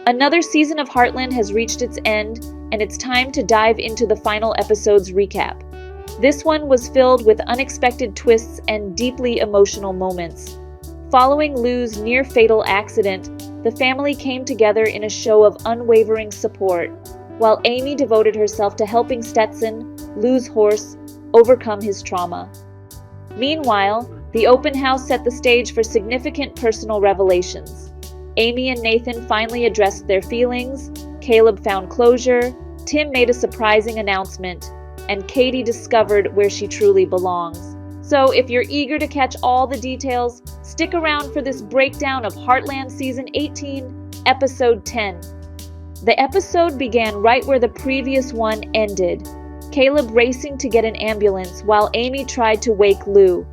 Another season of Heartland has reached its end, and it's time to dive into the final episode's recap. This one was filled with unexpected twists and deeply emotional moments. Following Lou's near-fatal accident, the family came together in a show of unwavering support, while Amy devoted herself to helping Stetson, Lou's horse, overcome his trauma. Meanwhile, the open house set the stage for significant personal revelations. Amy and Nathan finally addressed their feelings, Caleb found closure, Tim made a surprising announcement, and Katie discovered where she truly belongs. So if you're eager to catch all the details, stick around for this breakdown of Heartland Season 18, Episode 10. The episode began right where the previous one ended, Caleb racing to get an ambulance while Amy tried to wake Lou.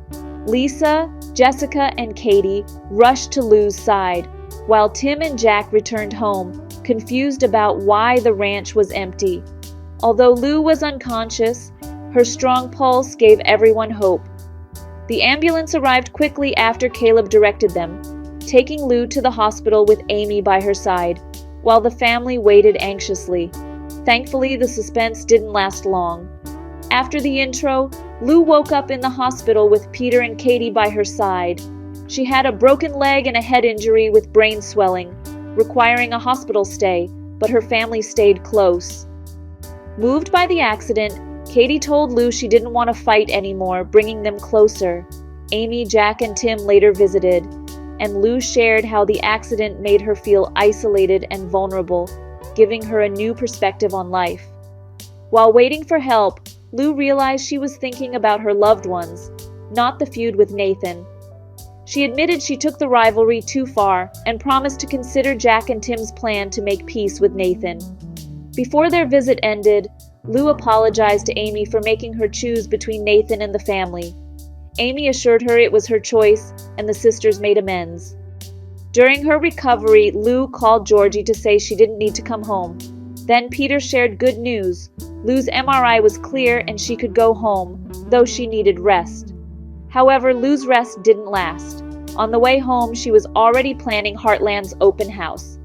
Lisa, Jessica, and Katie rushed to Lou's side, while Tim and Jack returned home, confused about why the ranch was empty. Although Lou was unconscious, her strong pulse gave everyone hope. The ambulance arrived quickly after Caleb directed them, taking Lou to the hospital with Amy by her side, while the family waited anxiously. Thankfully, the suspense didn't last long. After the intro, Lou woke up in the hospital with Peter and Katie by her side. She had a broken leg and a head injury with brain swelling, requiring a hospital stay, but her family stayed close. Moved by the accident, Katie told Lou she didn't want to fight anymore, bringing them closer. Amy, Jack, and Tim later visited, and Lou shared how the accident made her feel isolated and vulnerable, giving her a new perspective on life. While waiting for help, Lou realized she was thinking about her loved ones, not the feud with Nathan. She admitted she took the rivalry too far and promised to consider Jack and Tim's plan to make peace with Nathan. Before their visit ended, Lou apologized to Amy for making her choose between Nathan and the family. Amy assured her it was her choice, and the sisters made amends. During her recovery, Lou called Georgie to say she didn't need to come home. Then Peter shared good news. Lou's MRI was clear and she could go home, though she needed rest. However, Lou's rest didn't last. On the way home, she was already planning Heartland's open house.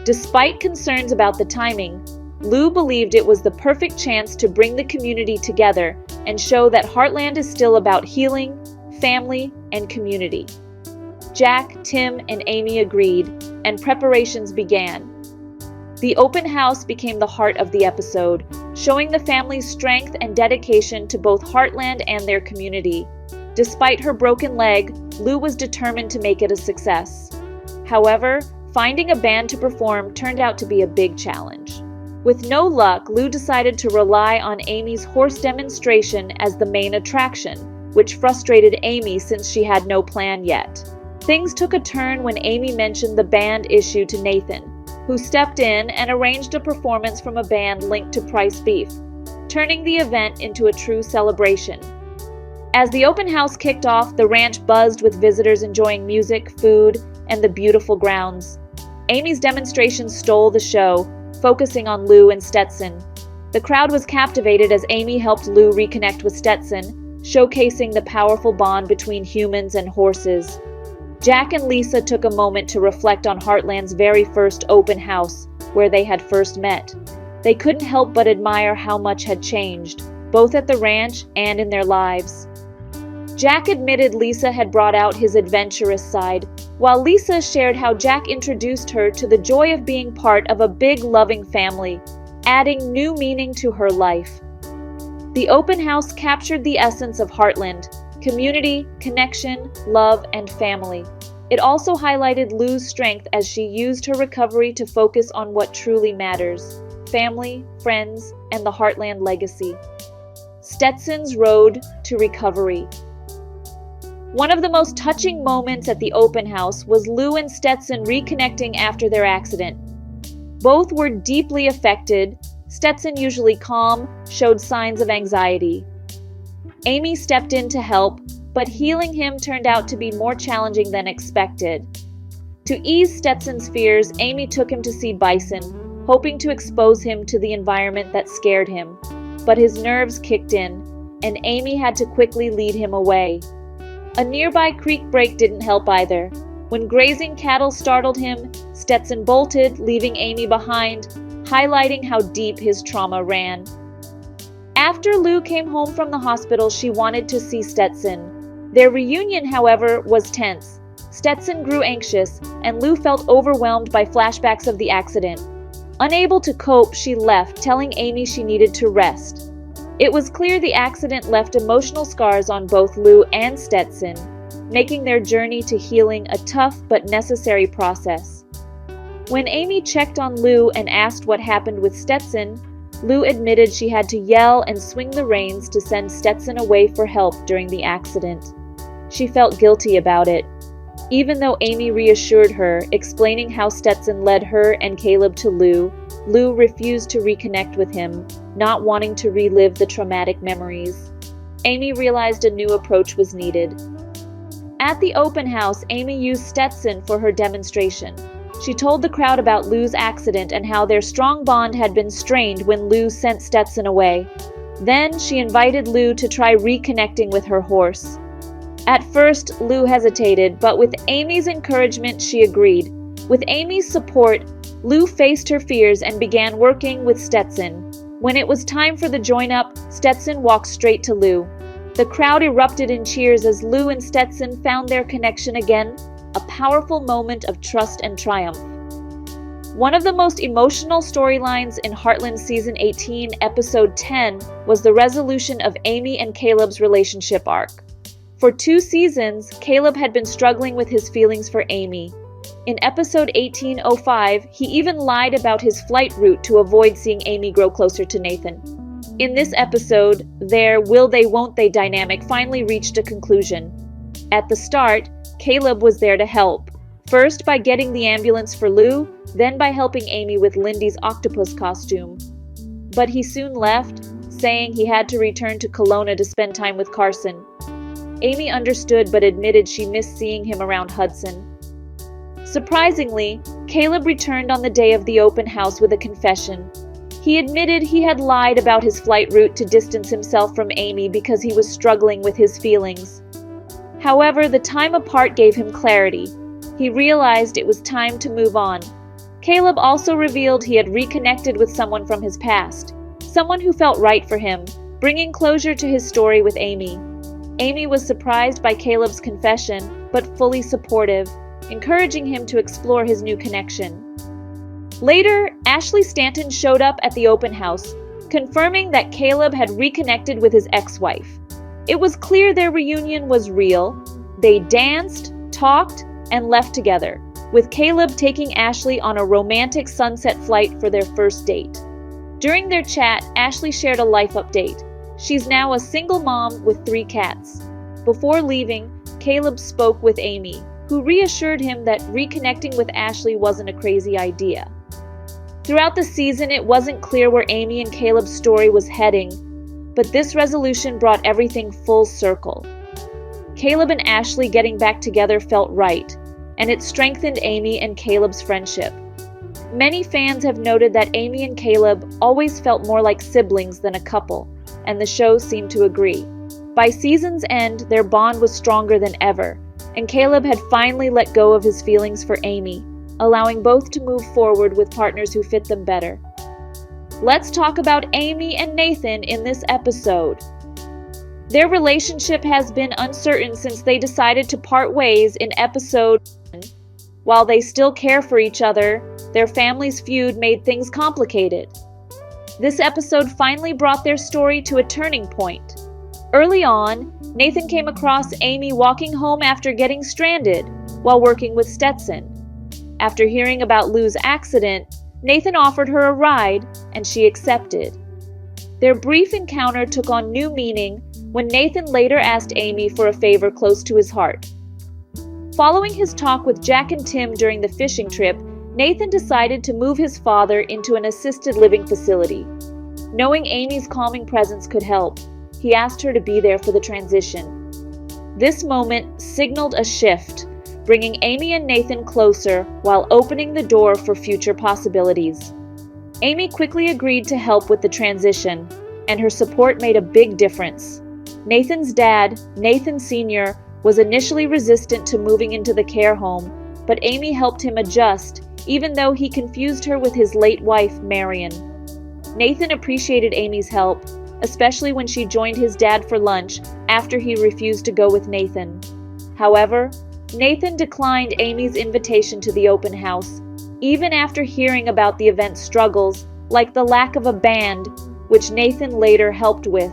Despite concerns about the timing, Lou believed it was the perfect chance to bring the community together and show that Heartland is still about healing, family, and community. Jack, Tim, and Amy agreed, and preparations began. The open house became the heart of the episode, showing the family's strength and dedication to both Heartland and their community. Despite her broken leg, Lou was determined to make it a success. However, finding a band to perform turned out to be a big challenge. With no luck, Lou decided to rely on Amy's horse demonstration as the main attraction, which frustrated Amy since she had no plan yet. Things took a turn when Amy mentioned the band issue to Nathan, who stepped in and arranged a performance from a band linked to Price Beef, turning the event into a true celebration. As the open house kicked off, the ranch buzzed with visitors enjoying music, food, and the beautiful grounds. Amy's demonstration stole the show, focusing on Lou and Stetson. The crowd was captivated as Amy helped Lou reconnect with Stetson, showcasing the powerful bond between humans and horses. Jack and Lisa took a moment to reflect on Heartland's very first open house, where they had first met. They couldn't help but admire how much had changed, both at the ranch and in their lives. Jack admitted Lisa had brought out his adventurous side, while Lisa shared how Jack introduced her to the joy of being part of a big, loving family, adding new meaning to her life. The open house captured the essence of Heartland: community, connection, love, and family. It also highlighted Lou's strength as she used her recovery to focus on what truly matters: family, friends, and the Heartland legacy. Stetson's road to recovery. One of the most touching moments at the open house was Lou and Stetson reconnecting after their accident. Both were deeply affected. Stetson, usually calm, showed signs of anxiety. Amy stepped in to help, but healing him turned out to be more challenging than expected. To ease Stetson's fears, Amy took him to see Bison, hoping to expose him to the environment that scared him. But his nerves kicked in, and Amy had to quickly lead him away. A nearby creek break didn't help either. When grazing cattle startled him, Stetson bolted, leaving Amy behind, highlighting how deep his trauma ran. After Lou came home from the hospital, she wanted to see Stetson. Their reunion, however, was tense. Stetson grew anxious, and Lou felt overwhelmed by flashbacks of the accident. Unable to cope, she left, telling Amy she needed to rest. It was clear the accident left emotional scars on both Lou and Stetson, making their journey to healing a tough but necessary process. When Amy checked on Lou and asked what happened with Stetson, Lou admitted she had to yell and swing the reins to send Stetson away for help during the accident. She felt guilty about it, even though Amy reassured her, explaining how Stetson led her and Caleb to Lou. Lou refused to reconnect with him, not wanting to relive the traumatic memories. Amy realized a new approach was needed. At the open house, Amy used Stetson for her demonstration. She told the crowd about Lou's accident and how their strong bond had been strained when Lou sent Stetson away. Then she invited Lou to try reconnecting with her horse. At first, Lou hesitated, but with Amy's encouragement, she agreed. With Amy's support, Lou faced her fears and began working with Stetson. When it was time for the join-up, Stetson walked straight to Lou. The crowd erupted in cheers as Lou and Stetson found their connection again, a powerful moment of trust and triumph. One of the most emotional storylines in Heartland Season 18, Episode 10, was the resolution of Amy and Caleb's relationship arc. For 2 seasons, Caleb had been struggling with his feelings for Amy. In episode 18:05, he even lied about his flight route to avoid seeing Amy grow closer to Nathan. In this episode, their will they won't they dynamic finally reached a conclusion. At the start, Caleb was there to help, first by getting the ambulance for Lou, then by helping Amy with Lindy's octopus costume. But he soon left, saying he had to return to Kelowna to spend time with Carson. Amy understood but admitted she missed seeing him around Hudson. Surprisingly, Caleb returned on the day of the open house with a confession. He admitted he had lied about his flight route to distance himself from Amy because he was struggling with his feelings. However, the time apart gave him clarity. He realized it was time to move on. Caleb also revealed he had reconnected with someone from his past, someone who felt right for him, bringing closure to his story with Amy. Amy was surprised by Caleb's confession, but fully supportive, encouraging him to explore his new connection. Later, Ashley Stanton showed up at the open house, confirming that Caleb had reconnected with his ex-wife. It was clear their reunion was real. They danced, talked, and left together, with Caleb taking Ashley on a romantic sunset flight for their first date. During their chat, Ashley shared a life update. She's now a single mom with 3 cats. Before leaving, Caleb spoke with Amy, who reassured him that reconnecting with Ashley wasn't a crazy idea. Throughout the season, it wasn't clear where Amy and Caleb's story was heading, but this resolution brought everything full circle. Caleb and Ashley getting back together felt right, and it strengthened Amy and Caleb's friendship. Many fans have noted that Amy and Caleb always felt more like siblings than a couple, and the show seemed to agree. By season's end, their bond was stronger than ever, and Caleb had finally let go of his feelings for Amy, allowing both to move forward with partners who fit them better. Let's talk about Amy and Nathan in this episode. Their relationship has been uncertain since they decided to part ways in episode 1. While they still care for each other, their family's feud made things complicated. This episode finally brought their story to a turning point. Early on, Nathan came across Amy walking home after getting stranded while working with Stetson. After hearing about Lou's accident, Nathan offered her a ride, and she accepted. Their brief encounter took on new meaning when Nathan later asked Amy for a favor close to his heart. Following his talk with Jack and Tim during the fishing trip, Nathan decided to move his father into an assisted living facility. Knowing Amy's calming presence could help, he asked her to be there for the transition. This moment signaled a shift, bringing Amy and Nathan closer while opening the door for future possibilities. Amy quickly agreed to help with the transition, and her support made a big difference. Nathan's dad, Nathan Sr., was initially resistant to moving into the care home, but Amy helped him adjust, even though he confused her with his late wife, Marion. Nathan appreciated Amy's help, especially when she joined his dad for lunch after he refused to go with Nathan. However, Nathan declined Amy's invitation to the open house, even after hearing about the event's struggles, like the lack of a band, which Nathan later helped with.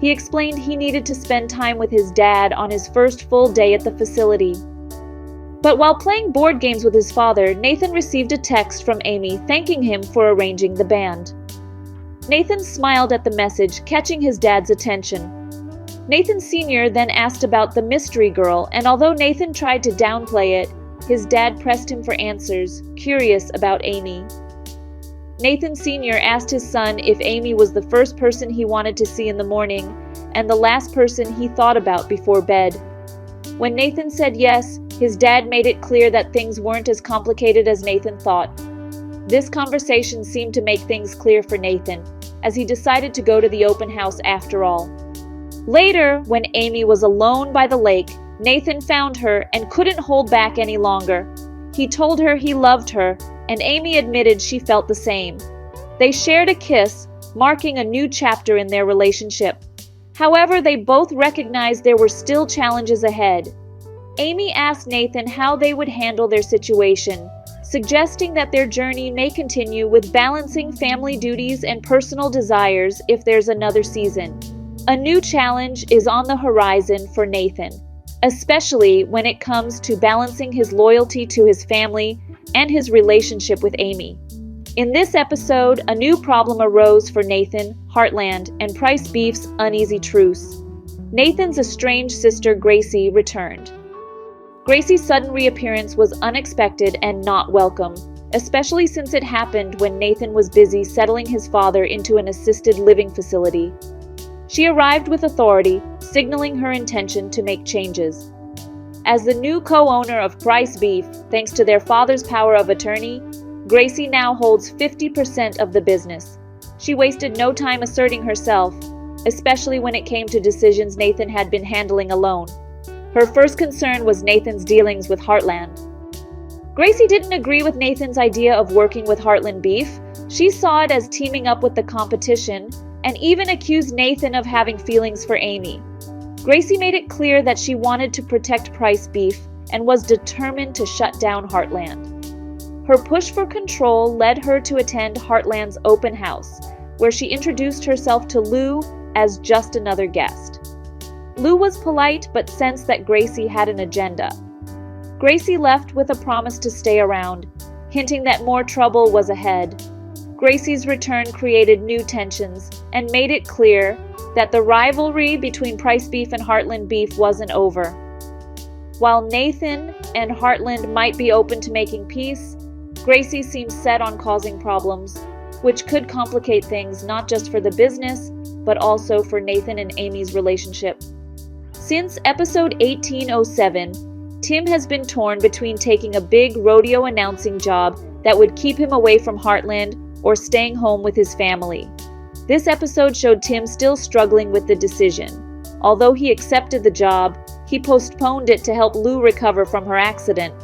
He explained he needed to spend time with his dad on his first full day at the facility. But while playing board games with his father, Nathan received a text from Amy thanking him for arranging the band. Nathan smiled at the message, catching his dad's attention. Nathan Sr. then asked about the mystery girl, and although Nathan tried to downplay it, his dad pressed him for answers, curious about Amy. Nathan Sr. asked his son if Amy was the first person he wanted to see in the morning and the last person he thought about before bed. When Nathan said yes, his dad made it clear that things weren't as complicated as Nathan thought. This conversation seemed to make things clear for Nathan, as he decided to go to the open house after all. Later, when Amy was alone by the lake, Nathan found her and couldn't hold back any longer. He told her he loved her, and Amy admitted she felt the same. They shared a kiss, marking a new chapter in their relationship. However, they both recognized there were still challenges ahead. Amy asked Nathan how they would handle their situation, suggesting that their journey may continue with balancing family duties and personal desires if there's another season. A new challenge is on the horizon for Nathan, especially when it comes to balancing his loyalty to his family and his relationship with Amy. In this episode, a new problem arose for Nathan, Heartland, and Price Beef's uneasy truce. Nathan's estranged sister Gracie returned. Gracie's sudden reappearance was unexpected and not welcome, especially since it happened when Nathan was busy settling his father into an assisted living facility. She arrived with authority, signaling her intention to make changes. As the new co-owner of Price Beef, thanks to their father's power of attorney, Gracie now holds 50% of the business. She wasted no time asserting herself, especially when it came to decisions Nathan had been handling alone. Her first concern was Nathan's dealings with Heartland. Gracie didn't agree with Nathan's idea of working with Heartland Beef. She saw it as teaming up with the competition, and even accused Nathan of having feelings for Amy. Gracie made it clear that she wanted to protect Price Beef and was determined to shut down Heartland. Her push for control led her to attend Heartland's open house, where she introduced herself to Lou as just another guest. Lou was polite but sensed that Gracie had an agenda. Gracie left with a promise to stay around, hinting that more trouble was ahead. Gracie's return created new tensions and made it clear that the rivalry between Price Beef and Heartland Beef wasn't over. While Nathan and Heartland might be open to making peace, Gracie seems set on causing problems, which could complicate things not just for the business, but also for Nathan and Amy's relationship. Since episode 1807, Tim has been torn between taking a big rodeo announcing job that would keep him away from Heartland or staying home with his family. This episode showed Tim still struggling with the decision. Although he accepted the job, he postponed it to help Lou recover from her accident.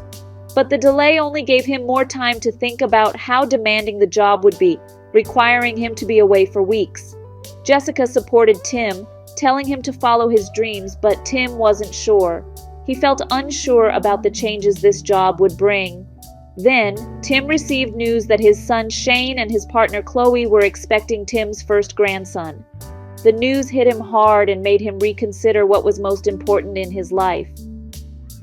But the delay only gave him more time to think about how demanding the job would be, requiring him to be away for weeks. Jessica supported Tim, telling him to follow his dreams, but Tim wasn't sure. He felt unsure about the changes this job would bring. Then, Tim received news that his son Shane and his partner Chloe were expecting Tim's first grandson. The news hit him hard and made him reconsider what was most important in his life.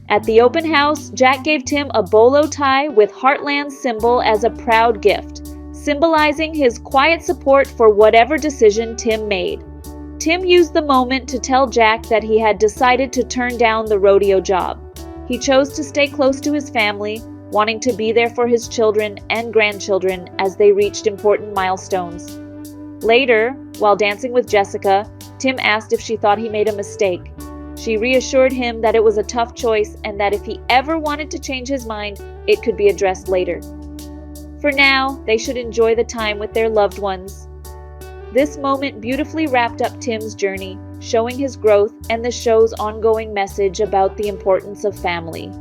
At the open house, Jack gave Tim a bolo tie with Heartland's symbol as a proud gift, symbolizing his quiet support for whatever decision Tim made. Tim used the moment to tell Jack that he had decided to turn down the rodeo job. He chose to stay close to his family, wanting to be there for his children and grandchildren as they reached important milestones. Later, while dancing with Jessica, Tim asked if she thought he made a mistake. She reassured him that it was a tough choice and that if he ever wanted to change his mind, it could be addressed later. For now, they should enjoy the time with their loved ones. This moment beautifully wrapped up Tim's journey, showing his growth and the show's ongoing message about the importance of family.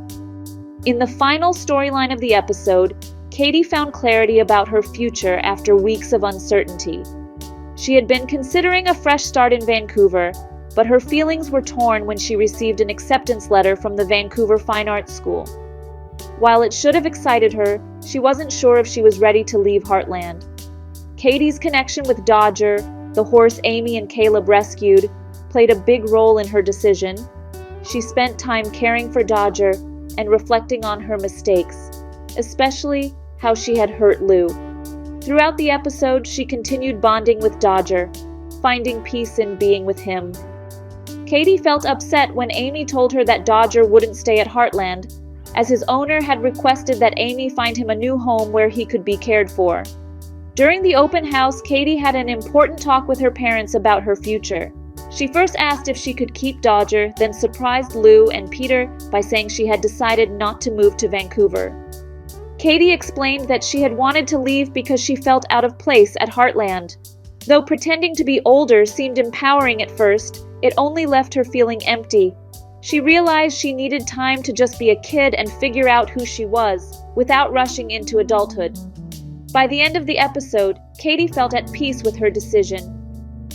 In the final storyline of the episode, Katie found clarity about her future after weeks of uncertainty. She had been considering a fresh start in Vancouver, but her feelings were torn when she received an acceptance letter from the Vancouver Fine Arts School. While it should have excited her, she wasn't sure if she was ready to leave Heartland. Katie's connection with Dodger, the horse Amy and Caleb rescued, played a big role in her decision. She spent time caring for Dodger and reflecting on her mistakes, especially how she had hurt Lou. Throughout the episode, she continued bonding with Dodger, finding peace in being with him. Katie felt upset when Amy told her that Dodger wouldn't stay at Heartland, as his owner had requested that Amy find him a new home where he could be cared for. During the open house, Katie had an important talk with her parents about her future. She first asked if she could keep Dodger, then surprised Lou and Peter by saying she had decided not to move to Vancouver. Katie explained that she had wanted to leave because she felt out of place at Heartland. Though pretending to be older seemed empowering at first, it only left her feeling empty. She realized she needed time to just be a kid and figure out who she was, without rushing into adulthood. By the end of the episode, Katie felt at peace with her decision.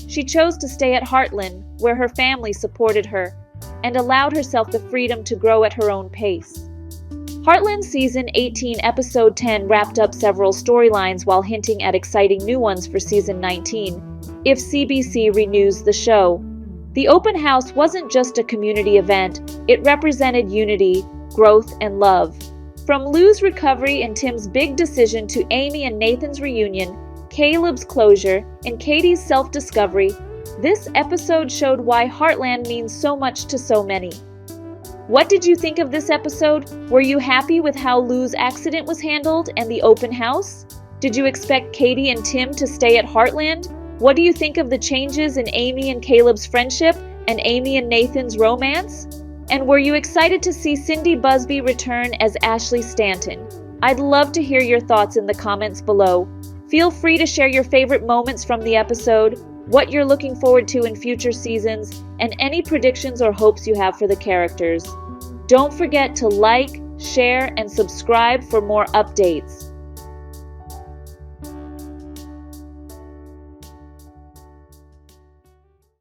She chose to stay at Heartland, where her family supported her, and allowed herself the freedom to grow at her own pace. Heartland Season 18, Episode 10 wrapped up several storylines while hinting at exciting new ones for Season 19, if CBC renews the show. The open house wasn't just a community event, it represented unity, growth, and love. From Lou's recovery and Tim's big decision to Amy and Nathan's reunion, Caleb's closure, and Katie's self-discovery, this episode showed why Heartland means so much to so many. What did you think of this episode? Were you happy with how Lou's accident was handled and the open house? Did you expect Katie and Tim to stay at Heartland? What do you think of the changes in Amy and Caleb's friendship and Amy and Nathan's romance? And were you excited to see Cindy Busby return as Ashley Stanton? I'd love to hear your thoughts in the comments below. Feel free to share your favorite moments from the episode, what you're looking forward to in future seasons, and any predictions or hopes you have for the characters. Don't forget to like, share, and subscribe for more updates.